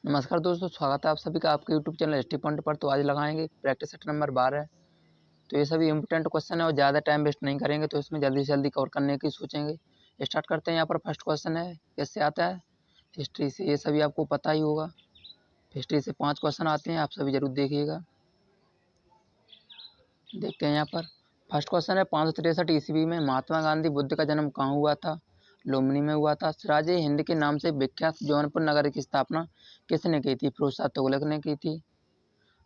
नमस्कार दोस्तों, स्वागत है आप सभी का आपके यूट्यूब चैनल एसटी पॉइंट पर। तो आज लगाएंगे प्रैक्टिस सेट नंबर 12। तो ये सभी इंपॉर्टेंट क्वेश्चन है और ज़्यादा टाइम वेस्ट नहीं करेंगे, तो इसमें जल्दी से जल्दी कवर करने की सोचेंगे। स्टार्ट करते हैं। यहाँ पर फर्स्ट क्वेश्चन है, कैसे आता है? हिस्ट्री से। ये सभी आपको पता ही होगा। हिस्ट्री से 5 क्वेश्चन आते हैं, आप सभी जरूर देखिएगा। देखते हैं यहाँ पर फर्स्ट क्वेश्चन है, 563 ईस्वी में महात्मा गांधी बुद्ध का जन्म कहाँ हुआ था? लुम्बिनी में हुआ था। सिराजे हिंद के नाम से विख्यात जौनपुर नगर की स्थापना किसने की थी? फिरोज शाह तुगलक ने की थी।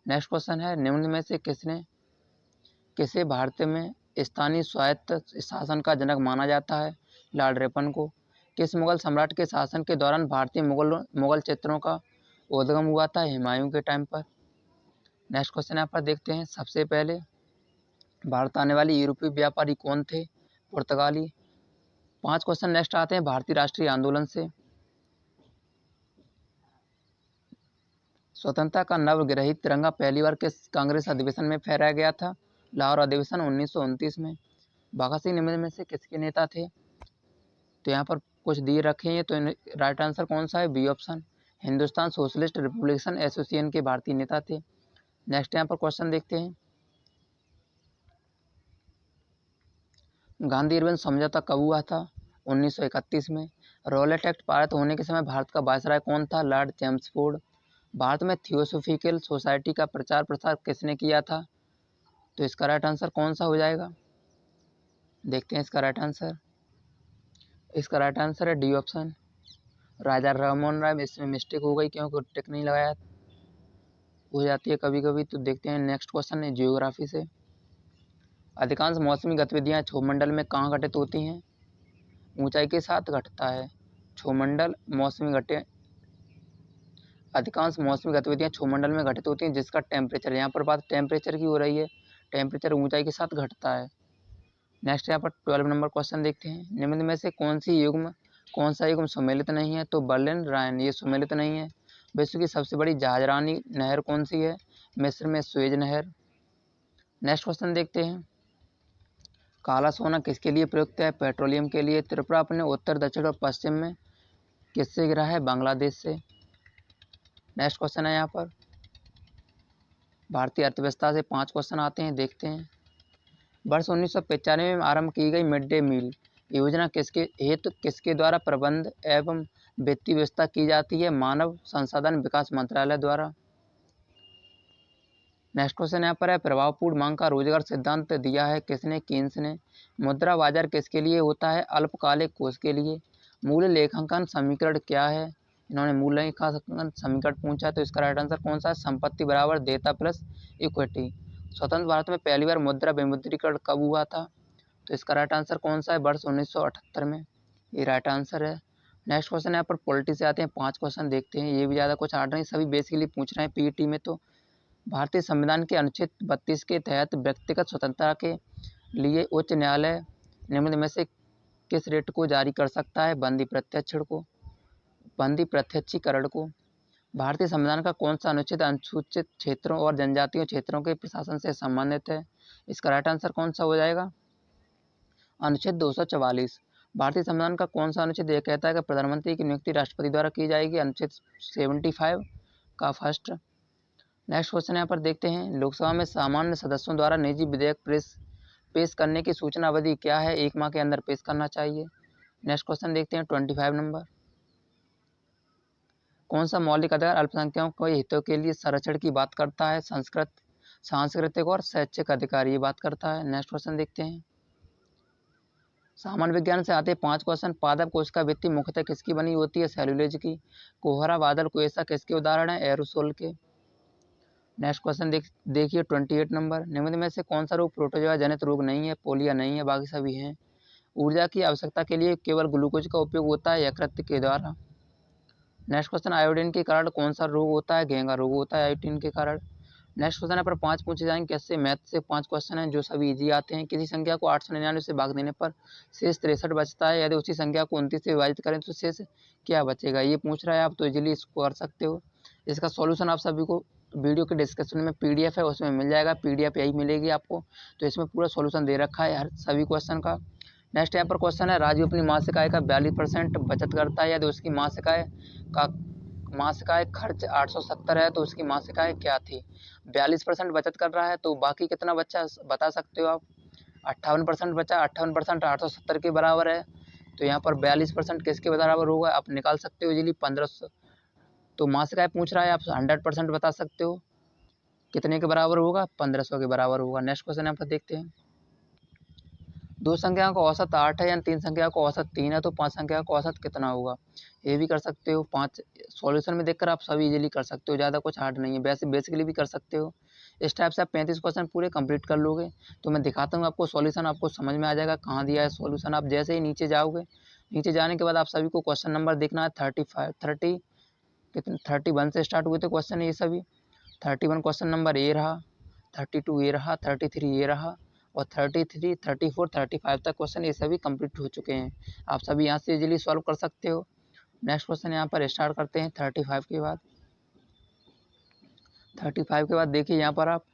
नेक्स्ट क्वेश्चन है, निम्न में से किसे भारत में स्थानीय स्वायत्त शासन का जनक माना जाता है? लॉर्ड रिपन को। किस मुगल सम्राट के शासन के दौरान भारतीय मुगल क्षेत्रों का उद्गम हुआ था? हुमायूं के टाइम पर। नेक्स्ट क्वेश्चन यहाँ पर देखते हैं। सबसे पहले भारत आने वाले यूरोपीय व्यापारी कौन थे? पुर्तगाली। 5 क्वेश्चन नेक्स्ट आते हैं भारतीय राष्ट्रीय आंदोलन से। स्वतंत्रता का नवग्रहित तिरंगा पहली बार किस कांग्रेस अधिवेशन में फहराया गया था? लाहौर अधिवेशन 1929 में। भगत सिंह निम्न में से किसके नेता थे? तो यहाँ पर कुछ दिए रखे हैं, तो राइट आंसर कौन सा है? B option. Hindustan socialist republican association के भारतीय नेता थे। नेक्स्ट यहाँ पर क्वेश्चन देखते हैं। गांधी इरविन समझौता कब हुआ था? 1931 में। रॉलेट एक्ट पारित होने के समय भारत का वायसराय कौन था? Lord Chelmsford. भारत में थियोसोफिकल सोसाइटी का प्रचार प्रसार किसने किया था? तो इसका राइट आंसर कौन सा हो जाएगा? देखते हैं इसका राइट आंसर। इसका राइट आंसर है डी ऑप्शन, राजा राममोहन राय। इसमें मिस्टेक हो गई क्योंकि टिक नहीं लगाया, हो जाती है कभी कभी। तो देखते हैं नेक्स्ट क्वेश्चन है जियोग्राफी से। अधिकांश मौसमी गतिविधियां क्षोभमंडल में कहाँ घटित होती हैं? ऊंचाई के साथ घटता है क्षोभमंडल। अधिकांश मौसमी गतिविधियां क्षोभमंडल में घटित होती हैं, जिसका टेम्परेचर, यहाँ पर बात टेम्परेचर की हो रही है, टेम्परेचर ऊंचाई के साथ घटता है। नेक्स्ट यहाँ पर 12 नंबर क्वेश्चन देखते हैं। निम्न में से कौन सा युग्म सम्मिलित नहीं है? तो बर्लिन रायन, ये सम्मिलित नहीं है। विश्व की सबसे बड़ी जहाजरानी नहर कौन सी है? मिस्र में सुएज नहर। नेक्स्ट क्वेश्चन देखते हैं। काला सोना किसके लिए प्रयुक्त है? पेट्रोलियम के लिए। त्रिपुरा अपने उत्तर, दक्षिण और पश्चिम में किससे घिरा है? बांग्लादेश से। नेक्स्ट क्वेश्चन है यहाँ पर भारतीय अर्थव्यवस्था से 5 क्वेश्चन आते हैं, देखते हैं। वर्ष 1995 में आरंभ की गई मिड डे मील योजना किसके द्वारा प्रबंध एवं वित्तीय व्यवस्था की जाती है? मानव संसाधन विकास मंत्रालय द्वारा। नेक्स्ट क्वेश्चन यहाँ पर है, प्रभावपूर्ण मांग का रोजगार सिद्धांत दिया है किसने? कीन्स ने। मुद्रा बाजार किसके लिए होता है? अल्पकालिक कोष के लिए। मूल्य लेखांकन समीकरण क्या है? इन्होंने मूल्य लेखांकन समीकरण पूछा, तो इसका राइट आंसर कौन सा है? संपत्ति बराबर देयता प्लस इक्विटी। स्वतंत्र भारत में पहली बार मुद्रा विमुद्रीकरण कब हुआ था? तो इसका राइट आंसर कौन सा है? वर्ष 1978 में। ये राइट आंसर है। नेक्स्ट क्वेश्चन यहाँ पर पॉलिटी से आते हैं, 5 क्वेश्चन देखते हैं। ये भी ज़्यादा कुछ हार्ड नहीं, सभी बेसिकली पूछ रहे हैं पीईटी में। तो भारतीय संविधान के अनुच्छेद 32 के तहत व्यक्तिगत स्वतंत्रता के लिए उच्च न्यायालय निम्न में से किस रिट को जारी कर सकता है? बंदी प्रत्यक्षीकरण को। भारतीय संविधान का कौन सा अनुच्छेद अनुसूचित क्षेत्रों और जनजातीय क्षेत्रों के प्रशासन से संबंधित है? इसका राइट आंसर कौन सा हो जाएगा? अनुच्छेद 244। भारतीय संविधान का कौन सा अनुच्छेद यह कहता है कि प्रधानमंत्री की नियुक्ति राष्ट्रपति द्वारा की जाएगी? अनुच्छेद 75 का फर्स्ट। नेक्स्ट क्वेश्चन यहाँ पर देखते हैं। लोकसभा में सामान्य सदस्यों द्वारा निजी विधेयक पेश करने की सूचना अवधि क्या है? 1 माह के अंदर पेश करना चाहिए। नेक्स्ट क्वेश्चन देखते हैं 25 नंबर। कौन सा मौलिक अधिकार अल्पसंख्यकों के हितों के लिए संरक्षण की बात करता है? सांस्कृतिक और शैक्षिक अधिकार ये बात करता है। नेक्स्ट क्वेश्चन देखते हैं। सामान्य विज्ञान से आते 5 क्वेश्चन। पादप कोश का भित्ति मुख्यतः किसकी बनी होती है? सेलुलोज की। कोहरा बादल कुएसा किसके उदाहरण है? एरोसोल के। नेक्स्ट क्वेश्चन देखिए 28 नंबर। निम्न में से कौन सा रोग प्रोटोजोआ जनित रोग नहीं है? पोलियो नहीं है, बाकी सभी हैं। ऊर्जा की आवश्यकता के लिए केवल ग्लूकोज का उपयोग होता है यकृत के द्वारा। नेक्स्ट क्वेश्चन, आयोडीन के कारण कौन सा रोग होता है? घेंगा रोग होता है आयोडीन के कारण। नेक्स्ट क्वेश्चन है पर 5 पूछे जाएंगे कैसे? मैथ से 5 क्वेश्चन हैं जो सभी इजी आते हैं। किसी संख्या को 899 से भाग देने पर शेष 63 बचता है। यदि उसी संख्या को 29 से विभाजित करें तो शेष क्या बचेगा? ये पूछ रहा है, आप तो इजीली इसको कर सकते हो। इसका सॉल्यूशन आप सभी को वीडियो के डिस्क्रिप्शन में पीडीएफ है, उसमें मिल जाएगा। पीडीएफ यही मिलेगी आपको। तो इसमें पूरा सॉल्यूशन दे रखा है हर सभी क्वेश्चन का। नेक्स्ट यहाँ पर क्वेश्चन है, राजू अपनी मासिक आय का 42% बचत करता है। यदि उसकी मासिक आय का मासिक आय खर्च 870 है तो उसकी मासिक आय क्या थी। 42% बचत कर रहा है तो बाकी कितना बचा बता सकते हो आप। 58% बचा, 58% 870 के बराबर है, तो यहाँ पर 42% किसके बराबर होगा आप निकाल सकते हो इजीली 1500। तो मासिक आय पूछ रहा है, आप 100% बता सकते हो कितने के बराबर होगा, 1500 के बराबर होगा। नेक्स्ट क्वेश्चन यहाँ पर देखते हैं। दो संख्याओं का औसत 8 है या तीन संख्याओं का औसत 3 है तो पांच संख्याओं का औसत कितना होगा। ये भी कर सकते हो, पांच सॉल्यूशन में देखकर आप सभी इजीली कर सकते हो, ज़्यादा कुछ हार्ड नहीं है, वैसे बेसिकली भी कर सकते हो। इस टाइप से आप 35 क्वेश्चन पूरे कंप्लीट कर लोगे। तो मैं दिखाता हूँ आपको सॉल्यूशन, आपको समझ में आ जाएगा कहाँ दिया है सॉल्यूशन। आप जैसे ही नीचे जाओगे, नीचे जाने के बाद आप सभी को क्वेश्चन नंबर देखना है 31 से स्टार्ट हुए थे क्वेश्चन ये सभी। 31 क्वेश्चन नंबर ए रहा, 32 ये रहा, 33 ये रहा, और 33, 34, 35 तक क्वेश्चन ये सभी कंप्लीट हो चुके हैं। आप सभी यहाँ से इजीली सॉल्व कर सकते हो। नेक्स्ट क्वेश्चन यहाँ पर स्टार्ट करते हैं 35 के बाद। 35 के बाद देखिए यहाँ पर आप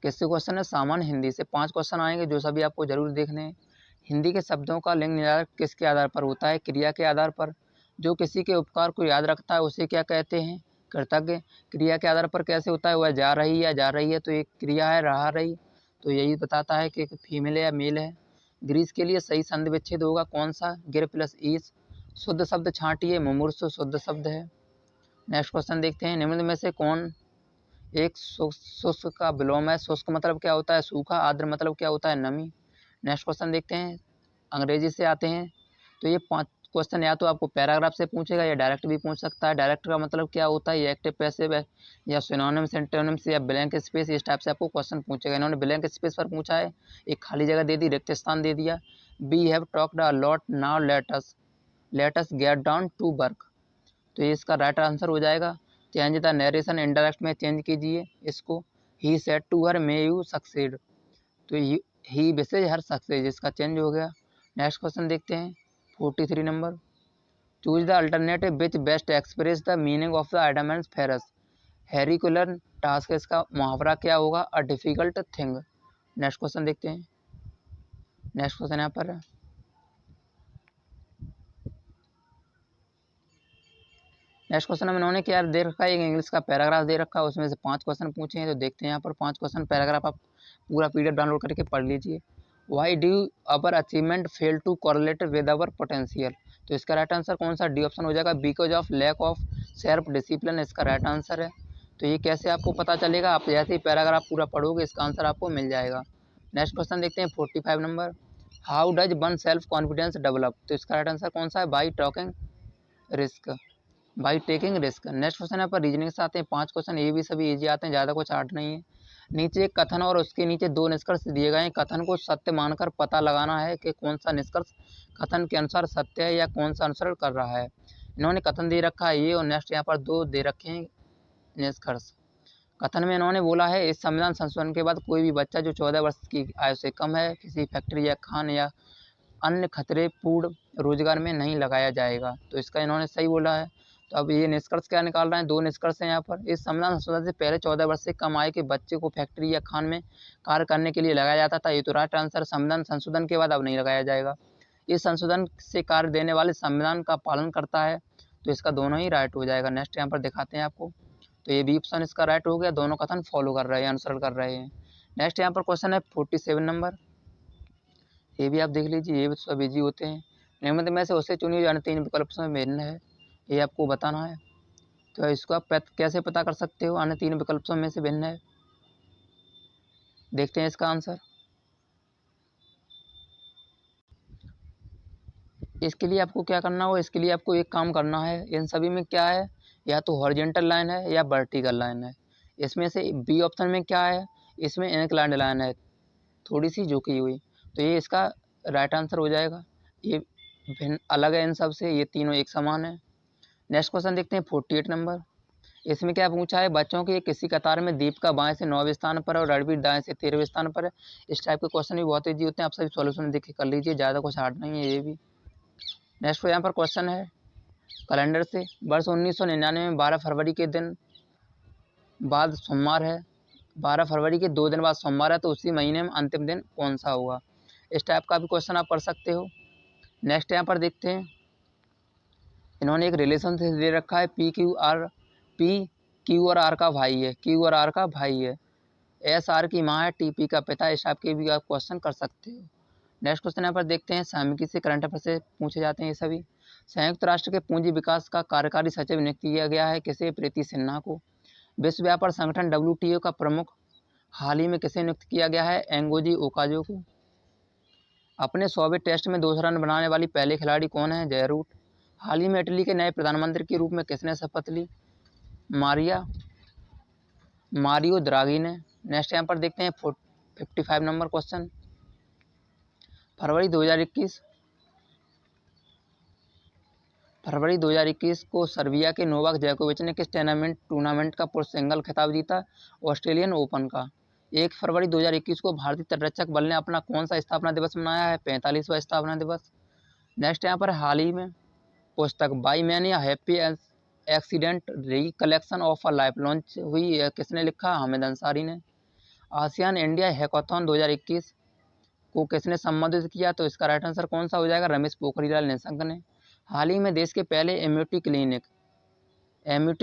किससे क्वेश्चन है, सामान्य हिंदी से 5 क्वेश्चन आएंगे जो सभी आपको जरूर देखने हैं। हिंदी के शब्दों का लिंग निर्धारक किसके आधार पर होता है, क्रिया के आधार पर। जो किसी के उपकार को याद रखता है उसे क्या कहते हैं, कृतज्ञ। क्रिया के आधार पर कैसे होता है, वह जा रही या जा रही है तो एक क्रिया है रहा रही, तो यही बताता है कि फीमेल है या मेल है। ग्रीस के लिए सही संधि विच्छेद होगा कौन सा, गिर प्लस ईस। शुद्ध शब्द छांटिए, मुमूर्षु शुद्ध शब्द है। नेक्स्ट क्वेश्चन देखते हैं, निम्न में से कौन एक शुष्क का विलोम है। शुष्क मतलब क्या होता है, सूखा। आर्द्र मतलब क्या होता है, नमी। नेक्स्ट क्वेश्चन देखते हैं, अंग्रेजी से आते हैं। तो ये 5 क्वेश्चन या तो आपको पैराग्राफ से पूछेगा या डायरेक्ट भी पूछ सकता है। डायरेक्ट का मतलब क्या होता है, ये एक्टिव पैसिव है या सिनोनिम्स एंटोनिम्स या ब्लैंक स्पेस, इस टाइप से आपको क्वेश्चन पूछेगा। इन्होंने ब्लैंक स्पेस पर पूछा है, एक खाली जगह दे दी, रिक्त स्थान दे दिया। We have talked a lot, now let us get down to work, तो ये इसका राइट आंसर हो जाएगा। चेंज द नरेशन, इनडायरेक्ट में चेंज कीजिए इसको। He said to her may you succeed, तो ही विशेष हर सक्सेज, इसका चेंज हो गया। नेक्स्ट क्वेश्चन देखते हैं 43 number. Choose the alternative which best express the meaning of the item and phrase. Herculean task, इसका मुहावरा क्या होगा, a difficult thing. Next question देखते हैं। नेक्स्ट क्वेश्चन यहाँ पर नेक्स्ट क्वेश्चन में इन्होंने क्या दे रखा है, एक इंग्लिश का पैराग्राफ दे रखा है, उसमें से 5 क्वेश्चन पूछे हैं। तो देखते हैं यहाँ पर 5 क्वेश्चन, पैराग्राफ आप पूरा पीडीएफ डाउनलोड करके पढ़ लीजिए। Why do our achievement fail to correlate with our potential, तो इसका राइट आंसर कौन सा, डी ऑप्शन हो जाएगा। Because of lack of self discipline, इसका राइट आंसर है। तो ये कैसे आपको पता चलेगा, आप जैसे ही पैराग्राफ पूरा पढ़ोगे इसका आंसर आपको मिल जाएगा। नेक्स्ट क्वेश्चन देखते हैं 45 number. How does one self confidence develop, तो इसका राइट आंसर कौन सा है, by talking risk, by taking risk. Next question है पर रीजनिंग से आते हैं 5 क्वेश्चन, ये भी सभी इजी आते हैं, ज़्यादा कुछ हार्ड नहीं है। नीचे एक कथन और उसके नीचे 2 निष्कर्ष दिए गए हैं। कथन को सत्य मानकर पता लगाना है कि कौन सा निष्कर्ष कथन के अनुसार सत्य है या कौन सा अनुसरण कर रहा है। इन्होंने कथन दे रखा है ये, और नेक्स्ट यहाँ पर 2 दे रखे हैं निष्कर्ष। कथन में इन्होंने बोला है, इस संविधान संशोधन के बाद कोई भी बच्चा जो 14 वर्ष की आयु से कम है किसी फैक्ट्री या खान या अन्य खतरे पूर्ण रोजगार में नहीं लगाया जाएगा, तो इसका इन्होंने सही बोला है। तो अब ये निष्कर्ष क्या निकाल रहे हैं, 2 निष्कर्ष हैं यहाँ पर। इस संविधान संशोधन से पहले 14 वर्ष से कम आयु के बच्चे को फैक्ट्री या खान में कार्य करने के लिए लगाया जाता था, ये तो राइट आंसर। संविधान संशोधन के बाद अब नहीं लगाया जाएगा। इस संशोधन से कार्य देने वाले संविधान का पालन करता है, तो इसका दोनों ही राइट हो जाएगा। नेक्स्ट यहाँ पर दिखाते हैं आपको, तो ये भी ऑप्शन इसका राइट हो गया, दोनों कथन फॉलो कर रहे हैं, अनुसरण कर रहे हैं। नेक्स्ट यहाँ पर क्वेश्चन है 47 नंबर, ये भी आप देख लीजिए, ये भी सब इजी होते हैं। निम्न में से उसे चुनिए जो अन्य 3 विकल्प में भिन्न है, ये आपको बताना है। तो इसको आप कैसे पता कर सकते हो, अन्य 3 विकल्पों में से भिन्न है। देखते हैं इसका आंसर। इसके लिए आपको क्या करना होगा, इसके लिए आपको एक काम करना है, इन सभी में क्या है, या तो हॉरिजेंटल लाइन है या वर्टिकल लाइन है। इसमें से बी ऑप्शन में क्या है, इसमें इंक्लाइंड लाइन है, थोड़ी सी झुकी हुई, तो ये इसका राइट आंसर हो जाएगा। ये भिन्न अलग है इन सब से, ये तीनों एक समान है। नेक्स्ट क्वेश्चन देखते हैं 48 नंबर। इसमें क्या पूछा है, बच्चों के किसी कतार में दीपिका बाएं से 9वें स्थान पर और रणवीर दाएं से 13वें स्थान पर है। इस टाइप के क्वेश्चन भी बहुत ईजी होते हैं, आप सभी सॉल्यूशन देख के कर लीजिए, ज़्यादा कुछ हार्ड नहीं है ये भी। नेक्स्ट यहाँ पर क्वेश्चन है कैलेंडर से, वर्ष 1999 में 12 फरवरी के दिन बाद सोमवार है, 12 फरवरी के 2 दिन बाद सोमवार है, तो उसी महीने में अंतिम दिन कौन सा होगा। इस टाइप का भी क्वेश्चन आप कर सकते हो। नेक्स्ट यहाँ पर देखते हैं, इन्होंने एक रिलेशन से दे रखा है, पी क्यू और आर का भाई है, क्यू और आर का भाई है, एस आर की माँ है, टी पी का पिता, इस टाइप के भी आप क्वेश्चन कर सकते हो। नेक्स्ट क्वेश्चन यहाँ पर देखते हैं, सामयिकी से करंट अफेयर से पूछे जाते हैं ये सभी। संयुक्त राष्ट्र के पूंजी विकास का कार्यकारी सचिव नियुक्त किया गया है किसे? प्रीति सिन्हा को। विश्व व्यापार संगठन WTO का प्रमुख हाल ही में किसे नियुक्त किया गया है? एंगोजी ओकाजो को। अपने 100वें टेस्ट में 200 रन बनाने वाली पहले खिलाड़ी कौन है? जय रूट। हाल ही में इटली के नए प्रधानमंत्री के रूप में किसने शपथ ली? मारियो द्रागी ने। नेक्स्ट यहाँ पर देखते हैं 55 नंबर क्वेश्चन। फरवरी 2021 को सर्बिया के नोवाक जोकोविच ने किस टूर्नामेंट का पुरुष सिंगल खिताब जीता? ऑस्ट्रेलियन ओपन का। 1 फरवरी 2021 को भारतीय तटरक्षक बल ने अपना कौन सा स्थापना दिवस मनाया है? 45वां स्थापना दिवस। नेक्स्ट यहाँ पर हाल ही में पुस्तक बाई मैन या happy accident recollection of a life launch हुई, किसने लिखा? हामिद अंसारी ने। आसियान इंडिया हैकाथॉन 2021 को किसने संबोधित किया? तो इसका राइट आंसर कौन सा हो जाएगा? रमेश पोखरियाल निशंक ने। हाल ही में देश के पहले एम्यूटी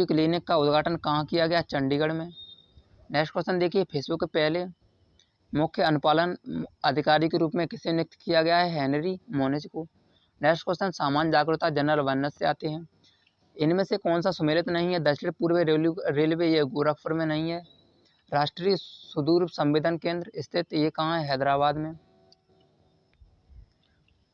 क्लिनिक का उद्घाटन कहाँ किया गया? चंडीगढ़ में। नेक्स्ट क्वेश्चन देखिए, फेसबुक के पहले मुख्य अनुपालन अधिकारी के रूप में किसे नियुक्त किया गया है? हेनरी मोनिज को। नेक्स्ट क्वेश्चन, सामान्य जागरूकता जनरल अवेयरनेस से आते हैं। इनमें से कौन सा सुमेलित नहीं है? दक्षिण पूर्व रेलवे ये गोरखपुर में नहीं है। राष्ट्रीय सुदूर संवेदन केंद्र स्थित ये कहाँ है? हैदराबाद में।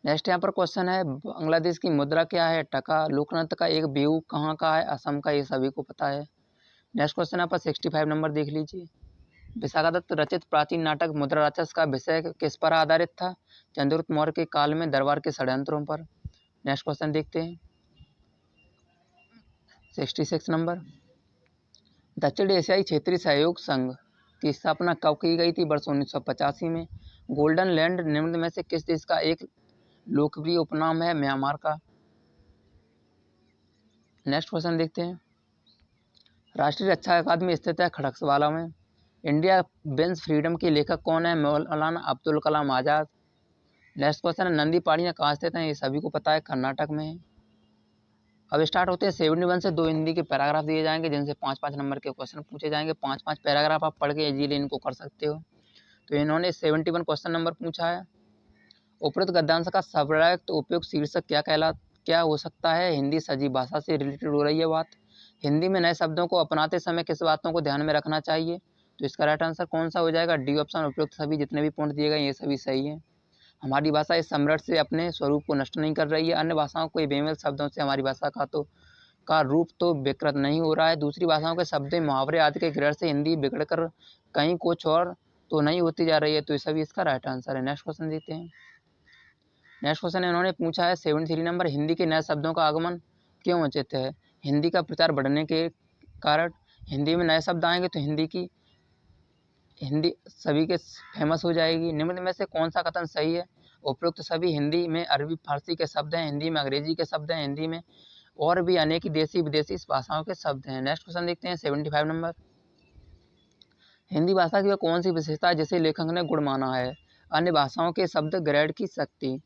नेक्स्ट यहाँ पर क्वेश्चन है, बांग्लादेश की मुद्रा क्या है? टका। लोकनृत्य का एक बिहू कहाँ का है? असम का, ये सभी को पता है। नेक्स्ट क्वेश्चन यहाँ पर 65 नंबर देख लीजिए। विशाखादत्त रचित प्राचीन नाटक मुद्रा राक्षस का विषय किस पर आधारित था? चंद्रगुप्त मौर्य के काल में दरबार के षड्यंत्रों पर। नेक्स्ट क्वेश्चन देखते हैं 66 नंबर। दक्षिण एशियाई क्षेत्रीय सहयोग संघ की स्थापना कब की गई थी? वर्ष 1985 में। गोल्डन लैंड निम्न में से किस देश का एक लोकप्रिय उपनाम है? म्यांमार का। नेक्स्ट क्वेश्चन देखते हैं, राष्ट्रीय रक्षा अकादमी स्थित है खड़गवाला में। इंडिया विंस फ्रीडम के लेखक कौन है? मौलाना अब्दुल कलाम आज़ाद। नेक्स्ट क्वेश्चन है, नंदी पहाड़ियाँ कहाँ स्थित हैं? ये सभी को पता है, कर्नाटक में है। अब स्टार्ट होते हैं 71 से। 2 हिंदी के पैराग्राफ दिए जाएंगे जिनसे 5-5 नंबर के क्वेश्चन पूछे जाएंगे। 5-5 पैराग्राफ आप पढ़ के इजीली इनको कर सकते हो। तो इन्होंने 71 क्वेश्चन नंबर पूछा है, उपरोक्त गद्यांश का सर्वोत्तम उपयोग शीर्षक क्या हो सकता है? हिंदी सजीव भाषा से रिलेटेड हो रही है बात। हिंदी में नए शब्दों को अपनाते समय किस बातों को ध्यान में रखना चाहिए? तो इसका राइट आंसर कौन सा हो जाएगा? D option. उपयुक्त सभी जितने भी पॉइंट दिए गए ये सभी सही है। हमारी भाषा इस सम्राट से अपने स्वरूप को नष्ट नहीं कर रही है। अन्य भाषाओं के बेमेल शब्दों से हमारी भाषा का रूप तो विकृत नहीं हो रहा है। दूसरी भाषाओं के शब्द मुहावरे आदि के ग्रह से हिंदी बिगड़कर कहीं कुछ और तो नहीं होती जा रही है। तो ये सभी इसका राइट आंसर है। नेक्स्ट क्वेश्चन देखते हैं। नेक्स्ट क्वेश्चन इन्होंने पूछा है 73 नंबर, हिंदी के नए शब्दों का आगमन क्यों उचित है? हिंदी का प्रचार बढ़ने के कारण हिंदी में नए शब्द आएंगे तो हिंदी सभी के फेमस हो जाएगी। निम्न में से कौन सा कथन सही है? उपयुक्त सभी हिंदी में अरबी फारसी के शब्द हैं, हिंदी में अंग्रेजी के शब्द हैं, हिंदी में और भी अनेक देशी विदेशी भाषाओं के शब्द हैं। नेक्स्ट क्वेश्चन देखते हैं 75 नंबर, हिंदी भाषा की वह कौन सी विशेषता है जिसे लेखक ने गुण माना है? अन्य भाषाओं के शब्द ग्रेड की शक्ति।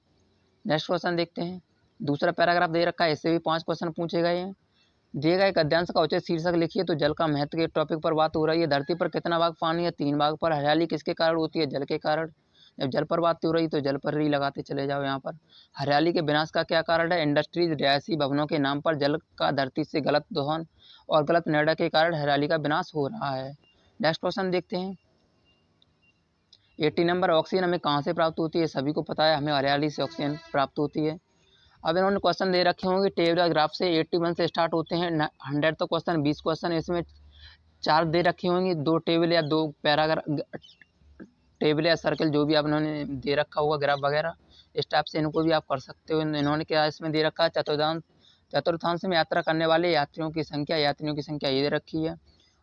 नेक्स्ट क्वेश्चन देखते हैं। दूसरा पैराग्राफ दे रखा है, इससे भी 5 क्वेश्चन पूछे गए हैं। दिए गए गद्यांश का उचित शीर्षक लिखिए। तो जल का महत्व के टॉपिक पर बात हो रही है। धरती पर कितना भाग पानी है? 3 भाग पर। हरियाली किसके कारण होती है? जल के कारण। जब जल पर बात हो रही तो जल पर ही लगाते चले जाओ यहाँ पर। हरियाली के विनाश का क्या कारण है? इंडस्ट्रीज, रिहायशी भवनों के नाम पर जल का धरती से गलत दोहन और गलत निर्णय के कारण हरियाली का विनाश हो रहा है। नेक्स्ट क्वेश्चन देखते हैं 80 नंबर, ऑक्सीजन हमें कहाँ से प्राप्त होती है? सभी को पता है, हमें हरियाली से ऑक्सीजन प्राप्त होती है। अब इन्होंने क्वेश्चन दे रखे होंगे टेबल ग्राफ से 81 से स्टार्ट होते हैं 100 तो क्वेश्चन 20 क्वेश्चन इसमें 4 दे रखी होंगी, 2 टेबल या 2 पैराग्राफ, टेबल या सर्कल जो भी आप इन्होंने दे रखा होगा ग्राफ वगैरह, इस टाइप से इनको भी आप कर सकते हो। इन्होंने क्या इसमें दे रखा है? चतुर्थांश में यात्रा करने वाले यात्रियों की संख्या ये दे रखी है।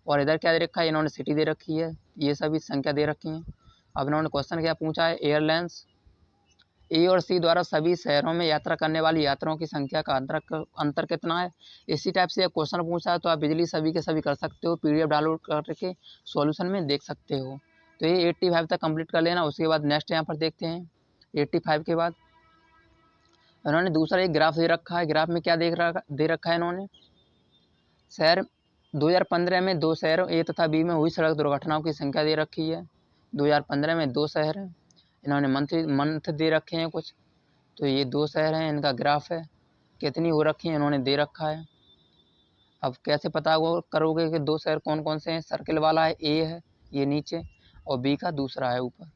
और इधर क्या दे रखा है? इन्होंने सिटी दे रखी है, ये सभी संख्या दे रखी है। अब इन्होंने क्वेश्चन क्या पूछा है? एयरलाइंस ए और सी द्वारा सभी शहरों में यात्रा करने वाली यात्रियों की संख्या का अंतर कितना है? इसी टाइप से क्वेश्चन पूछा है तो आप बिजली सभी के सभी कर सकते हो। PDF डाउनलोड करके सॉल्यूशन में देख सकते हो। तो ये 85 तक कंप्लीट कर लेना। उसके बाद नेक्स्ट यहाँ पर देखते हैं 85 के बाद इन्होंने दूसरा एक ग्राफ दे रखा है। ग्राफ में क्या दे रखा है इन्होंने, शहर 2015 में 2 शहरों ए तथा बी में हुई सड़क दुर्घटनाओं की संख्या दे रखी है। 2015 में 2 शहर हैं। इन्होंने मंथ दे रखे हैं कुछ, तो ये 2 शहर हैं, इनका ग्राफ है। कितनी हो रखी है इन्होंने दे रखा है। अब कैसे पता करोगे कि 2 शहर कौन कौन से हैं। सर्किल वाला है ए है ये नीचे, और बी का दूसरा है ऊपर।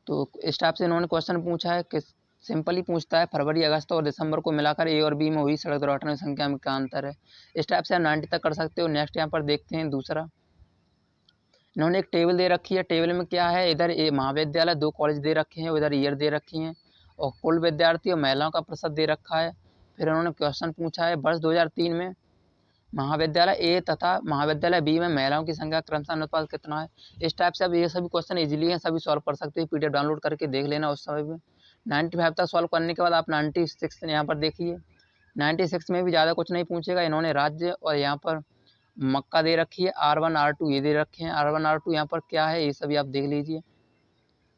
तो इस टाइप से इन्होंने क्वेश्चन पूछा है कि सिंपल ही पूछता है फरवरी, अगस्त और दिसंबर को मिलाकर ए और बी में हुई सड़क दुर्घटना की संख्या में क्या अंतर है। इस टाइप से आप 90 तक कर सकते हो। नेक्स्ट यहाँ पर देखते हैं दूसरा। इन्होंने एक टेबल दे रखी है। टेबल में क्या है, इधर ए महाविद्यालय 2 कॉलेज दे रखे हैं, इधर ईयर दे रखी हैं, और कुल विद्यार्थी और महिलाओं का प्रतिशत दे रखा है। फिर उन्होंने क्वेश्चन पूछा है वर्ष 2003 में महाविद्यालय ए तथा महाविद्यालय बी में महिलाओं की संख्या क्रमशः अनुपात कितना है। इस टाइप से अब ये सभी क्वेश्चन इजीली हैं, सभी सॉल्व कर सकते हैं। पीडीएफ डाउनलोड करके देख लेना उस समय में। 95 तक सॉल्व करने के बाद आप 96 यहाँ पर देखिए। 96 में भी ज़्यादा कुछ नहीं पूछेगा। इन्होंने राज्य और यहाँ पर मक्का दे रखी है, R1 R2 ये दे रखे हैं। R1 R2 यहाँ पर क्या है ये सभी आप देख लीजिए।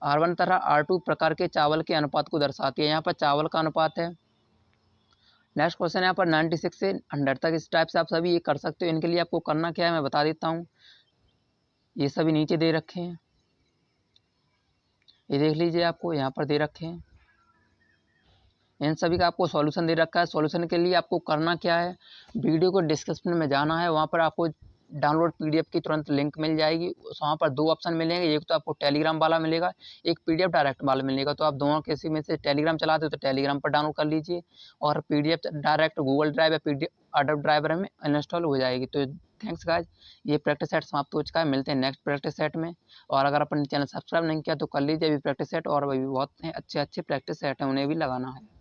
R1 तथा R2 प्रकार के चावल के अनुपात को दर्शाती है। यहाँ पर चावल का अनुपात है। नेक्स्ट क्वेश्चन यहाँ पर 96 से 100 तक इस टाइप से आप सभी ये कर सकते हो। इनके लिए आपको करना क्या है मैं बता देता हूँ। ये सभी नीचे दे रखे हैं, ये देख लीजिए, आपको यहाँ पर दे रखे हैं। इन सभी का आपको सॉल्यूशन दे रखा है। सॉल्यूशन के लिए आपको करना क्या है, वीडियो को डिस्क्रिप्शन में जाना है, वहाँ पर आपको डाउनलोड पीडीएफ की तुरंत लिंक मिल जाएगी। वहाँ पर 2 ऑप्शन मिलेंगे, एक तो आपको टेलीग्राम वाला मिलेगा, एक पीडीएफ डायरेक्ट वाला मिलेगा। तो आप दोनों किसी में से टेलीग्राम चलाते हो तो टेलीग्राम पर डाउनलोड कर लीजिए, और पीडीएफ डायरेक्ट गूगल ड्राइव या पीडीएफ अडोब ड्राइवर में इंस्टॉल हो जाएगी। तो थैंक्स गाइज, ये प्रैक्टिस सेट समाप्त हो चुका है। मिलते हैं नेक्स्ट प्रैक्टिस सेट में। और अगर अपने चैनल सब्सक्राइब नहीं किया तो कर लीजिए अभी प्रैक्टिस सेट, और अभी बहुत अच्छे प्रैक्टिस सेट हैं, उन्हें भी लगाना है।